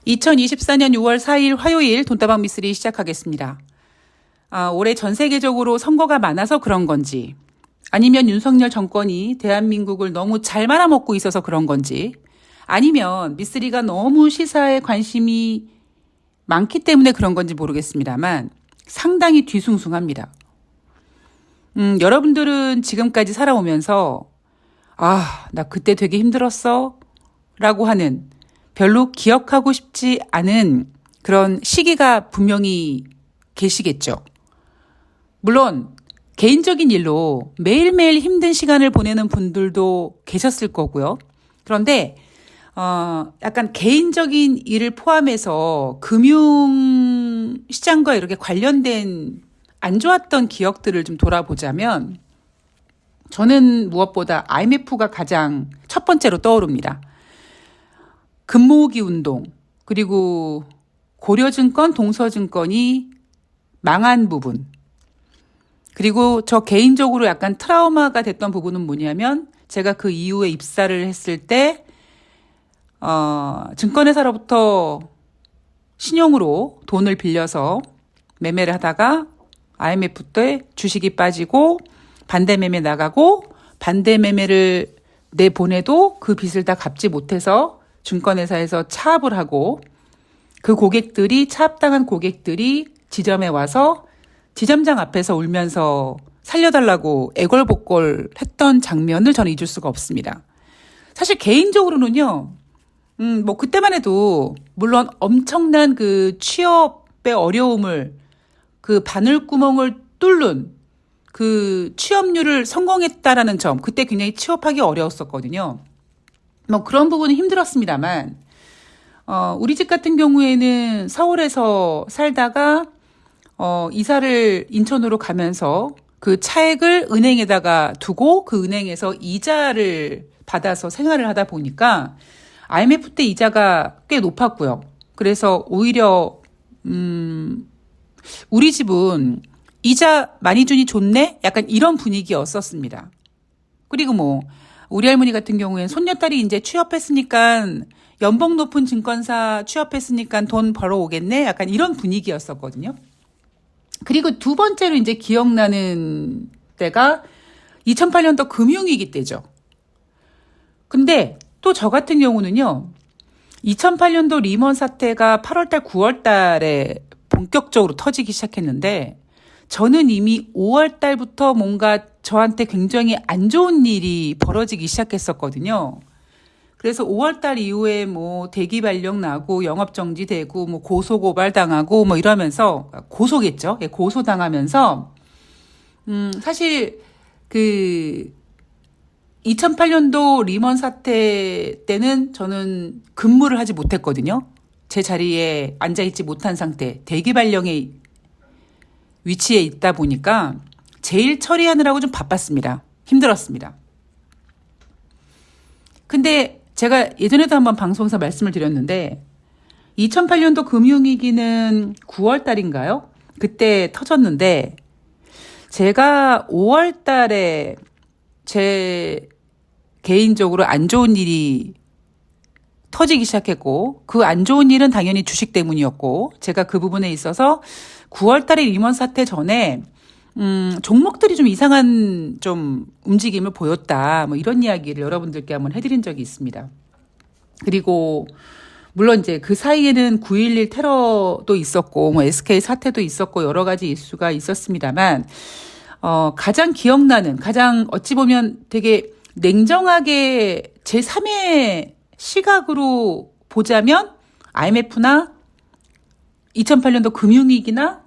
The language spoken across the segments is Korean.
2024년 6월 4일 화요일 돈다방 미쓰리 시작하겠습니다. 올해 전 세계적으로 선거가 많아서 그런 건지, 아니면 윤석열 정권이 대한민국을 너무 잘 말아먹고 있어서 그런 건지, 아니면 미쓰리가 너무 시사에 관심이 많기 때문에 그런 건지 모르겠습니다만 상당히 뒤숭숭합니다. 여러분들은 지금까지 살아오면서 나 그때 되게 힘들었어 라고 하는, 별로 기억하고 싶지 않은 그런 시기가 분명히 계시겠죠. 물론 개인적인 일로 매일매일 힘든 시간을 보내는 분들도 계셨을 거고요. 그런데 약간 개인적인 일을 포함해서 금융시장과 이렇게 관련된 안 좋았던 기억들을 좀 돌아보자면 저는 무엇보다 IMF가 가장 첫 번째로 떠오릅니다. 금모으기 운동, 그리고 고려증권, 동서증권이 망한 부분, 그리고 저 개인적으로 약간 트라우마가 됐던 부분은 뭐냐면 제가 그 이후에 입사를 했을 때 증권회사로부터 신용으로 돈을 빌려서 매매를 하다가 IMF 때 주식이 빠지고 반대 매매 나가고, 반대 매매를 내보내도 그 빚을 다 갚지 못해서 증권회사에서 차압을 하고, 그 고객들이, 차압당한 고객들이 지점에 와서 지점장 앞에서 울면서 살려달라고 애걸복걸 했던 장면을 저는 잊을 수가 없습니다. 사실 개인적으로는요, 뭐 그때만 해도 물론 엄청난 그 취업의 어려움을, 그 바늘구멍을 뚫는 그 취업률을 성공했다라는 점, 그때 굉장히 취업하기 어려웠었거든요. 뭐 그런 부분은 힘들었습니다만, 우리 집 같은 경우에는 서울에서 살다가 이사를 인천으로 가면서 그 차액을 은행에다가 두고 그 은행에서 이자를 받아서 생활을 하다 보니까 IMF 때 이자가 꽤 높았고요. 그래서 오히려 우리 집은 이자 많이 주니 좋네? 약간 이런 분위기였었습니다. 그리고 뭐 우리 할머니 같은 경우에는 손녀딸이 이제 취업했으니까, 연봉 높은 증권사 취업했으니까 돈 벌어오겠네? 약간 이런 분위기였었거든요. 그리고 두 번째로 이제 기억나는 때가 2008년도 금융위기 때죠. 근데 또 저 같은 경우는요, 2008년도 리먼 사태가 8월달, 9월달에 본격적으로 터지기 시작했는데, 저는 이미 5월달부터 뭔가 저한테 굉장히 안 좋은 일이 벌어지기 시작했었거든요. 그래서 5월달 이후에 뭐 대기 발령 나고 영업정지되고 뭐 고소고발 당하고 뭐 이러면서, 고소겠죠. 예, 고소당하면서 사실 그 2008년도 리먼 사태 때는 저는 근무를 하지 못했거든요. 제 자리에 앉아있지 못한 상태, 대기 발령에 위치에 있다 보니까 제일 처리하느라고 좀 바빴습니다. 힘들었습니다. 근데 제가 예전에도 한번 방송에서 말씀을 드렸는데 2008년도 금융위기는 9월 달인가요? 그때 터졌는데 제가 5월 달에 제 개인적으로 안 좋은 일이 터지기 시작했고, 그 안 좋은 일은 당연히 주식 때문이었고, 제가 그 부분에 있어서 9월 달에 리먼 사태 전에 종목들이 좀 이상한 좀 움직임을 보였다, 뭐 이런 이야기를 여러분들께 한번 해드린 적이 있습니다. 그리고 물론 이제 그 사이에는 9.11 테러도 있었고, 뭐 SK 사태도 있었고, 여러 가지 이슈가 있었습니다만, 가장 기억나는, 가장 어찌 보면 되게 냉정하게 제3의 시각으로 보자면 IMF나 2008년도 금융위기나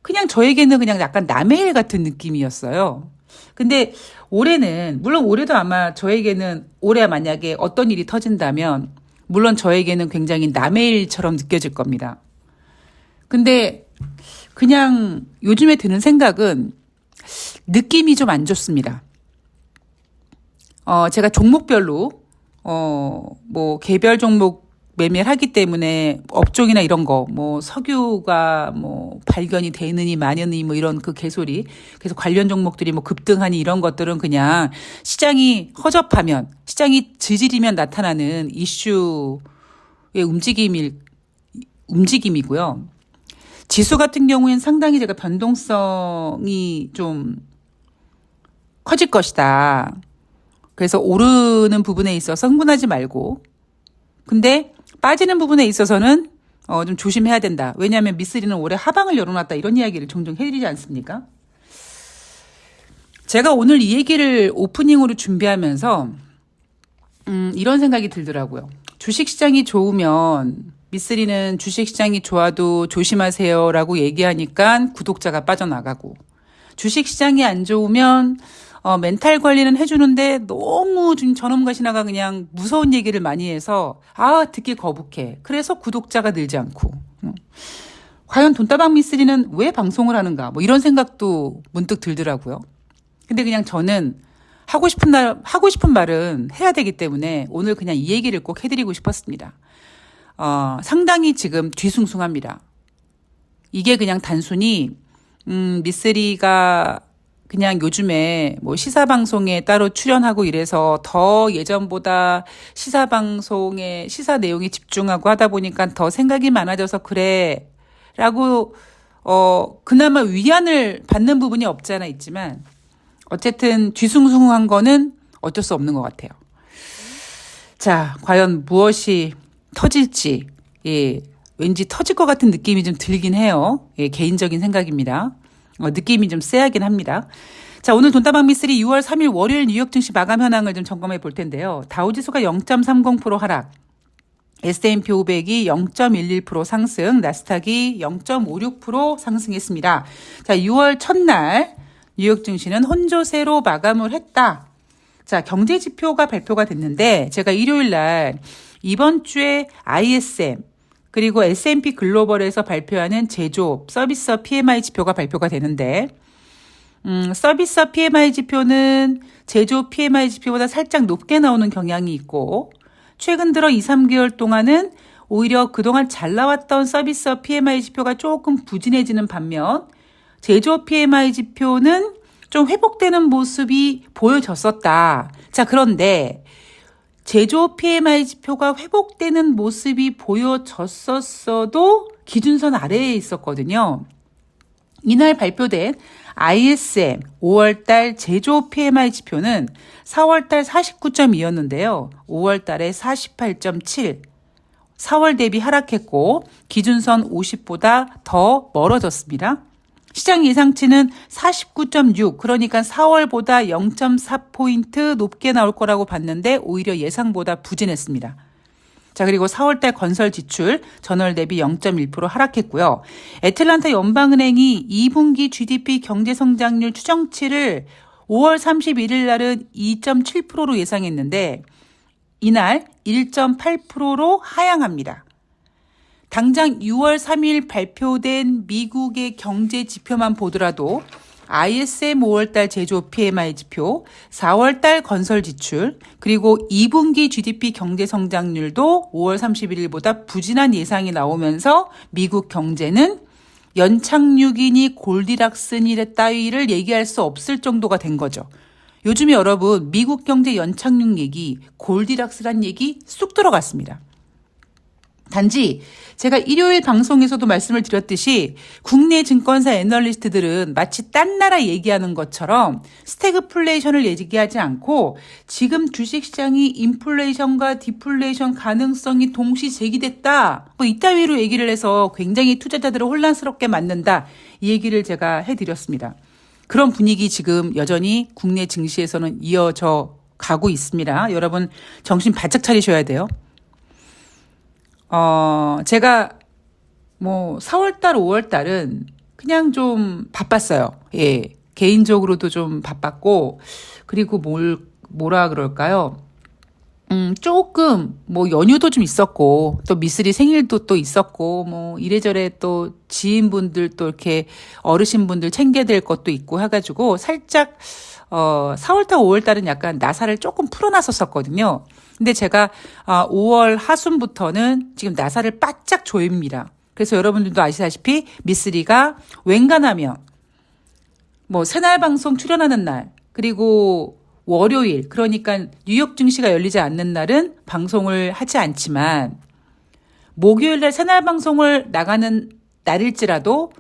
그냥 저에게는 그냥 약간 남의 일 같은 느낌이었어요. 근데 올해는, 물론 올해도 아마 저에게는, 올해 만약에 어떤 일이 터진다면 물론 저에게는 굉장히 남의 일처럼 느껴질 겁니다. 근데 그냥 요즘에 드는 생각은 느낌이 좀 안 좋습니다. 제가 종목별로 뭐 개별 종목 매매를 하기 때문에 업종이나 이런 거, 뭐 석유가 뭐 발견이 되느니 마느니 뭐 이런 그 개소리, 그래서 관련 종목들이 뭐 급등하니 이런 것들은 그냥 시장이 허접하면, 시장이 지지리면 나타나는 이슈의 움직임일 움직임이고요. 지수 같은 경우에는 상당히 제가 변동성이 좀 커질 것이다. 그래서 오르는 부분에 있어서 흥분하지 말고, 근데 빠지는 부분에 있어서는 좀 조심해야 된다. 왜냐하면 미쓰리는 올해 하방을 열어놨다, 이런 이야기를 종종 해드리지 않습니까? 제가 오늘 이 얘기를 오프닝으로 준비하면서 이런 생각이 들더라고요. 주식시장이 좋으면, 미쓰리는 주식시장이 좋아도 조심하세요라고 얘기하니까 구독자가 빠져나가고, 주식시장이 안 좋으면 멘탈 관리는 해주는데 너무 저놈가시나가 그냥 무서운 얘기를 많이 해서 듣기 거북해. 그래서 구독자가 늘지 않고. 과연 돈다방 미쓰리는 왜 방송을 하는가, 뭐 이런 생각도 문득 들더라고요. 근데 그냥 저는 하고 싶은 말은 해야 되기 때문에 오늘 그냥 이 얘기를 꼭 해드리고 싶었습니다. 상당히 지금 뒤숭숭합니다. 이게 그냥 단순히 미쓰리가 그냥 요즘에 뭐 시사방송에 따로 출연하고 이래서 더 예전보다 시사방송에 시사 내용에 집중하고 하다 보니까 더 생각이 많아져서 그래 라고 그나마 위안을 받는 부분이 없지 않아 있지만, 어쨌든 뒤숭숭한 거는 어쩔 수 없는 것 같아요. 자, 과연 무엇이 터질지, 왠지 터질 것 같은 느낌이 좀 들긴 해요. 개인적인 생각입니다. 느낌이 좀 쎄하긴 합니다. 자, 오늘 돈다방 미쓰리 6월 3일 월요일 뉴욕 증시 마감 현황을 좀 점검해 볼 텐데요. 다우지수가 0.30% 하락, S&P 500이 0.11% 상승, 나스닥이 0.56% 상승했습니다. 자, 6월 첫날 뉴욕 증시는 혼조세로 마감을 했다. 자, 경제 지표가 발표가 됐는데, 제가 일요일 날 이번 주에 ISM 그리고 S&P 글로벌에서 발표하는 제조업, 서비스업 PMI 지표가 발표가 되는데, 서비스업 PMI 지표는 제조업 PMI 지표보다 살짝 높게 나오는 경향이 있고, 최근 들어 2, 3개월 동안은 오히려 그동안 잘 나왔던 서비스업 PMI 지표가 조금 부진해지는 반면, 제조업 PMI 지표는 좀 회복되는 모습이 보여졌었다. 자, 그런데 제조업 PMI 지표가 회복되는 모습이 보여졌었어도 기준선 아래에 있었거든요. 이날 발표된 ISM 5월달 제조업 PMI 지표는 4월달 49.2였는데요. 5월달에 48.7, 4월 대비 하락했고 기준선 50보다 더 멀어졌습니다. 시장 예상치는 49.6, 그러니까 4월보다 0.4포인트 높게 나올 거라고 봤는데 오히려 예상보다 부진했습니다. 자, 그리고 4월달 건설 지출 전월 대비 0.1% 하락했고요. 애틀란타 연방은행이 2분기 GDP 경제성장률 추정치를 5월 31일 날은 2.7%로 예상했는데 이날 1.8%로 하향합니다. 당장 6월 3일 발표된 미국의 경제 지표만 보더라도 ISM 5월달 제조업 PMI 지표, 4월달 건설 지출, 그리고 2분기 GDP 경제 성장률도 5월 31일보다 부진한 예상이 나오면서 미국 경제는 연착륙이니 골디락스니 따위를 얘기할 수 없을 정도가 된 거죠. 요즘에 여러분 미국 경제 연착륙 얘기, 골디락스란 얘기 쑥 들어갔습니다. 단지 제가 일요일 방송에서도 말씀을 드렸듯이 국내 증권사 애널리스트들은 마치 딴 나라 얘기하는 것처럼 스태그플레이션을 얘기하지 않고 지금 주식시장이 인플레이션과 디플레이션 가능성이 동시 제기됐다, 뭐 이따위로 얘기를 해서 굉장히 투자자들을 혼란스럽게 만든다, 이 얘기를 제가 해드렸습니다. 그런 분위기 지금 여전히 국내 증시에서는 이어져 가고 있습니다. 여러분 정신 바짝 차리셔야 돼요. 제가 4월달, 5월달은 그냥 좀 바빴어요. 예. 개인적으로도 좀 바빴고, 그리고 뭐라 그럴까요? 조금, 연휴도 좀 있었고, 또 미쓰리 생일도 또 있었고, 이래저래 또 지인분들 또 이렇게 어르신분들 챙겨야 될 것도 있고 해가지고, 살짝, 4월달, 5월달은 약간 나사를 조금 풀어놨었거든요. 근데 제가 5월 하순부터는 지금 나사를 바짝 조입니다. 그래서 여러분들도 아시다시피 미쓰리가 웬간하면 새날 방송 출연하는 날, 그리고 월요일, 그러니까 뉴욕 증시가 열리지 않는 날은 방송을 하지 않지만 목요일날 새날 방송을 나가는 날일지라도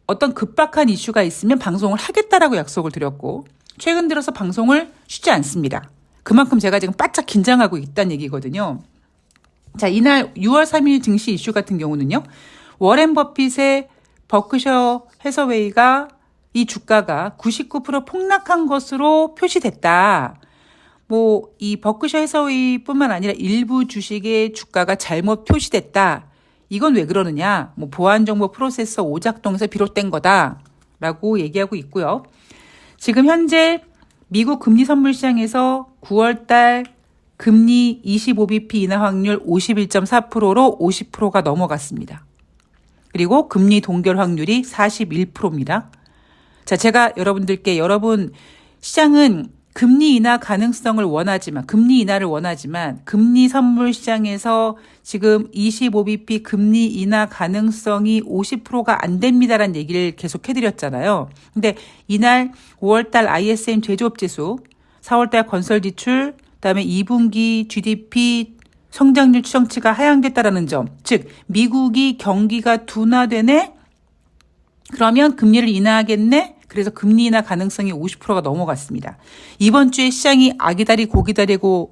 어떤 급박한 이슈가 있으면 방송을 하겠다라고 약속을 드렸고 최근 들어서 방송을 쉬지 않습니다. 그만큼 제가 지금 바짝 긴장하고 있다는 얘기거든요. 자, 이날 6월 3일 증시 이슈 같은 경우는요. 워렌 버핏의 버크셔 해서웨이가 이 주가가 99% 폭락한 것으로 표시됐다. 이 버크셔 해서웨이뿐만 아니라 일부 주식의 주가가 잘못 표시됐다. 이건 왜 그러느냐? 보안정보 프로세서 오작동에서 비롯된 거다라고 얘기하고 있고요. 지금 현재 미국 금리 선물 시장에서 9월달 금리 25bp 인하 확률 51.4%로 50%가 넘어갔습니다. 그리고 금리 동결 확률이 41%입니다. 자, 제가 여러분들께 시장은 금리 인하 가능성을 원하지만, 금리 인하를 원하지만, 금리 선물 시장에서 지금 25bp 금리 인하 가능성이 50%가 안 됩니다라는 얘기를 계속 해드렸잖아요. 근데 이날 5월달 ISM 제조업 지수, 4월달 건설 지출, 그다음에 2분기 GDP 성장률 추정치가 하향됐다라는 점, 즉 미국이 경기가 둔화되네? 그러면 금리를 인하하겠네? 그래서 금리 인하 가능성이 50%가 넘어갔습니다. 이번 주에 시장이 아기다리 고기다리고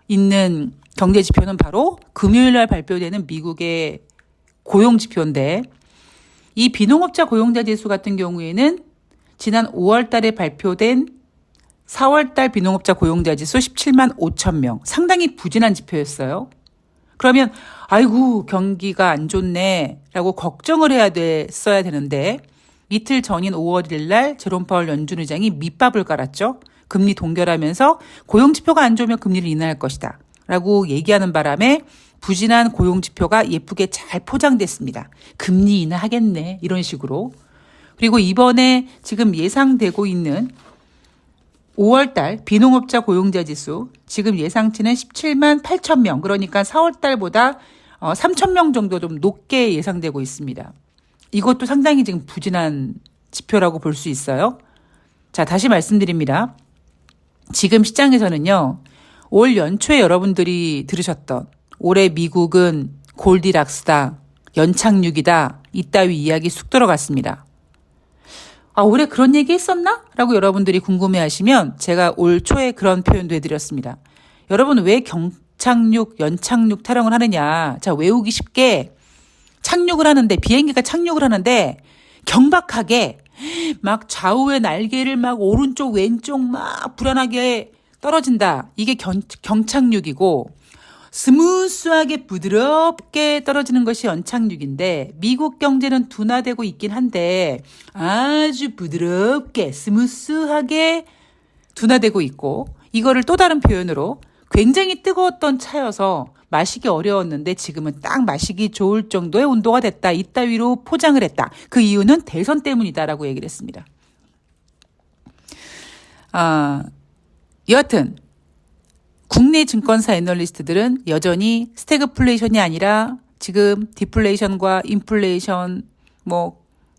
있는 경제 지표는 바로 금요일 날 발표되는 미국의 고용 지표인데 이 비농업자 고용자 지수 같은 경우에는 지난 5월 달에 발표된 4월 달 비농업자 고용자 지수 17만 5천 명. 상당히 부진한 지표였어요. 그러면 아이고 경기가 안 좋네 라고 걱정을 했어야 되는데 이틀 전인 5월 1일 날 제롬 파월 연준 의장이 밑밥을 깔았죠. 금리 동결하면서 고용지표가 안 좋으면 금리를 인하할 것이다 라고 얘기하는 바람에 부진한 고용지표가 예쁘게 잘 포장됐습니다. 금리 인하하겠네 이런 식으로. 그리고 이번에 지금 예상되고 있는 5월 달 비농업자 고용자 지수 지금 예상치는 17만 8천 명 그러니까 4월 달보다 3천 명 정도 좀 높게 예상되고 있습니다. 이것도 상당히 지금 부진한 지표라고 볼 수 있어요. 자, 다시 말씀드립니다. 지금 시장에서는요. 올 연초에 여러분들이 들으셨던 올해 미국은 골디락스다, 연착륙이다 이따위 이야기 쑥 들어갔습니다. 올해 그런 얘기 했었나? 라고 여러분들이 궁금해하시면 제가 올 초에 그런 표현도 해드렸습니다. 여러분 왜 경착륙, 연착륙 타령을 하느냐. 자, 외우기 쉽게 착륙을 하는데 비행기가 착륙을 하는데 경박하게 막 좌우의 날개를 막 오른쪽 왼쪽 막 불안하게 떨어진다. 이게 경착륙이고 스무스하게 부드럽게 떨어지는 것이 연착륙인데 미국 경제는 둔화되고 있긴 한데 아주 부드럽게 스무스하게 둔화되고 있고 이거를 또 다른 표현으로 굉장히 뜨거웠던 차여서 마시기 어려웠는데 지금은 딱 마시기 좋을 정도의 온도가 됐다. 이따위로 포장을 했다. 그 이유는 대선 때문이다라고 얘기를 했습니다. 여하튼 국내 증권사 애널리스트들은 여전히 스태그플레이션이 아니라 지금 디플레이션과 인플레이션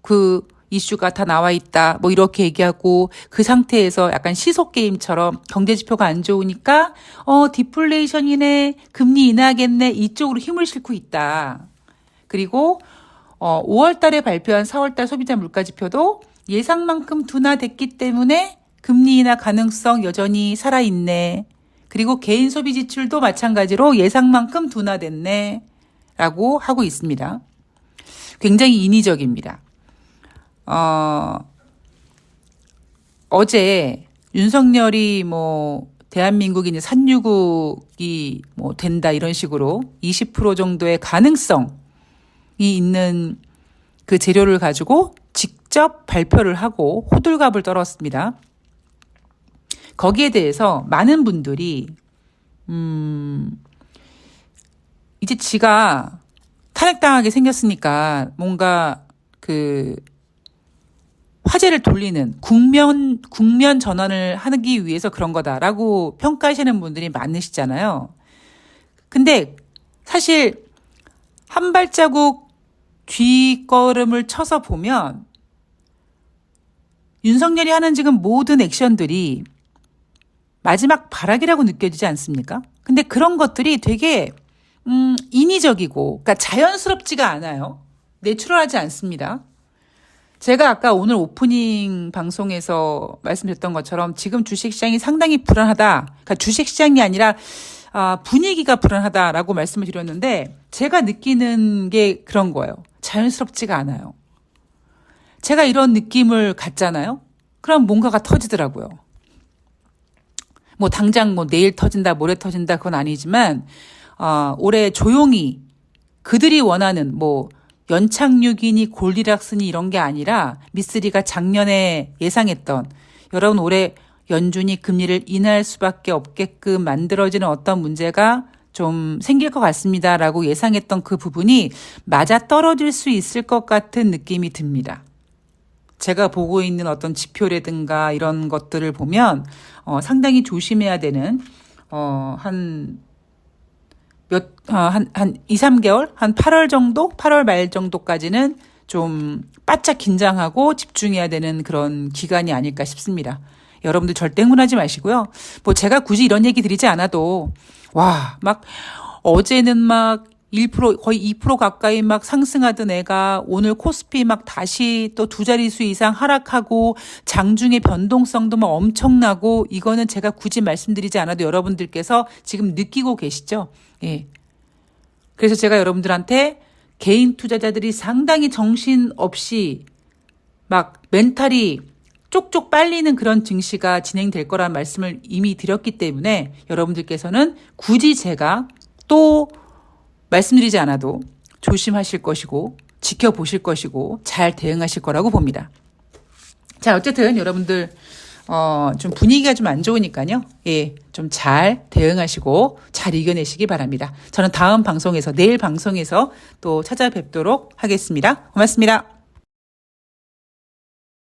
그 이슈가 다 나와 있다. 이렇게 얘기하고 그 상태에서 약간 시속 게임처럼 경제 지표가 안 좋으니까 디플레이션이네. 금리 인하하겠네. 이쪽으로 힘을 싣고 있다. 그리고 5월 달에 발표한 4월 달 소비자 물가 지표도 예상만큼 둔화됐기 때문에 금리 인하 가능성 여전히 살아있네. 그리고 개인 소비 지출도 마찬가지로 예상만큼 둔화됐네. 라고 하고 있습니다. 굉장히 인위적입니다. 어제 윤석열이 대한민국이 이제 산유국이 된다 이런 식으로 20% 정도의 가능성이 있는 그 재료를 가지고 직접 발표를 하고 호들갑을 떨었습니다. 거기에 대해서 많은 분들이 이제 지가 탄핵당하게 생겼으니까 뭔가 그 화제를 돌리는 국면 전환을 하기 위해서 그런 거다라고 평가하시는 분들이 많으시잖아요. 근데 사실 한 발자국 뒷걸음을 쳐서 보면 윤석열이 하는 지금 모든 액션들이 마지막 발악이라고 느껴지지 않습니까? 근데 그런 것들이 되게 인위적이고, 그러니까 자연스럽지가 않아요. 내추럴하지 않습니다. 제가 아까 오늘 오프닝 방송에서 말씀드렸던 것처럼 지금 주식시장이 상당히 불안하다. 그러니까 주식시장이 아니라 분위기가 불안하다라고 말씀을 드렸는데 제가 느끼는 게 그런 거예요. 자연스럽지가 않아요. 제가 이런 느낌을 갖잖아요. 그럼 뭔가가 터지더라고요. 뭐 당장 뭐 내일 터진다, 모레 터진다 그건 아니지만 올해 조용히 그들이 원하는 뭐 연착륙이니 골디락스니 이런 게 아니라 미쓰리가 작년에 예상했던 여러분 올해 연준이 금리를 인하할 수밖에 없게끔 만들어지는 어떤 문제가 좀 생길 것 같습니다라고 예상했던 그 부분이 맞아떨어질 수 있을 것 같은 느낌이 듭니다. 제가 보고 있는 어떤 지표라든가 이런 것들을 보면 상당히 조심해야 되는 한 2, 3개월? 한 8월 정도? 8월 말 정도까지는 좀 바짝 긴장하고 집중해야 되는 그런 기간이 아닐까 싶습니다. 여러분들 절대 흥분하지 마시고요. 뭐 제가 굳이 이런 얘기 드리지 않아도 막 어제는 막 1% 거의 2% 가까이 막 상승하던 애가 오늘 코스피 막 다시 또 두 자릿수 이상 하락하고 장중의 변동성도 막 엄청나고 이거는 제가 굳이 말씀드리지 않아도 여러분들께서 지금 느끼고 계시죠? 예. 그래서 제가 여러분들한테 개인 투자자들이 상당히 정신없이 막 멘탈이 쪽쪽 빨리는 그런 증시가 진행될 거란 말씀을 이미 드렸기 때문에 여러분들께서는 굳이 제가 또 말씀드리지 않아도 조심하실 것이고 지켜보실 것이고 잘 대응하실 거라고 봅니다. 자, 어쨌든 여러분들 좀 분위기가 좀 안 좋으니까요. 예, 좀 잘 대응하시고 잘 이겨내시기 바랍니다. 저는 다음 방송에서 내일 방송에서 또 찾아뵙도록 하겠습니다. 고맙습니다.